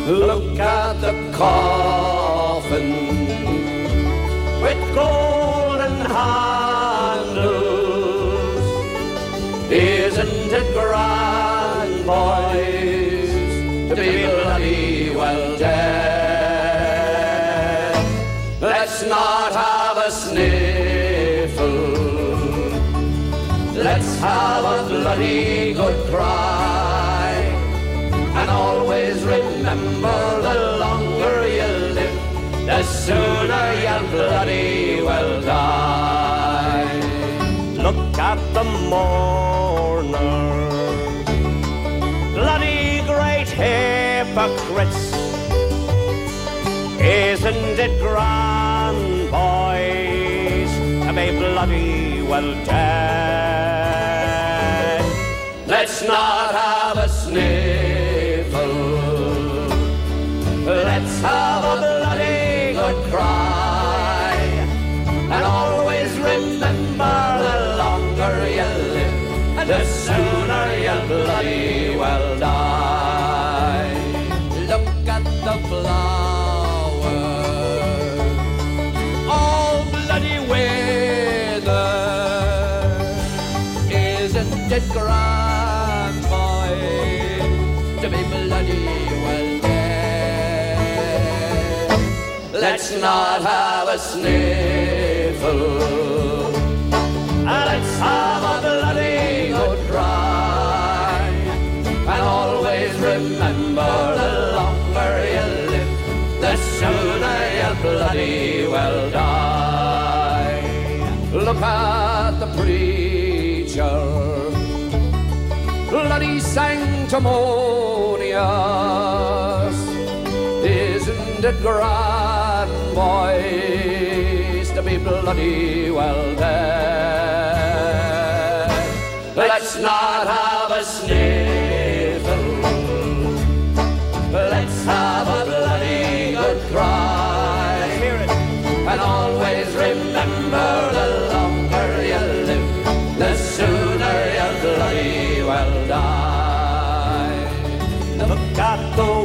Look at the coffin with golden handles. Isn't it grand, boys, to be bloody well dead? Let's not have a sniffle, let's have a bloody good cry, and always remember the longer you live, the sooner you'll bloody well die. Look at the mourners, bloody great hypocrites. Isn't it grand, boys, to be bloody well dead? Let's not have a sniffle, let's have a bloody good cry, and always remember the longer you live, the sooner you'll bloody well die. Look at the flowers, all bloody withered. Isn't it grand, boy, to be bloody well dead? Let's not have a sniffle, let's have a bloody good cry, and always remember the longer you live, the sooner you'll bloody well die. Look at the preacher, bloody sanctimonious. Isn't it grand, boys, to be bloody well dead? Let's not have a sniffle, let's have a bloody good cry, and always remember the longer you live, the sooner you'll bloody well die. Look at the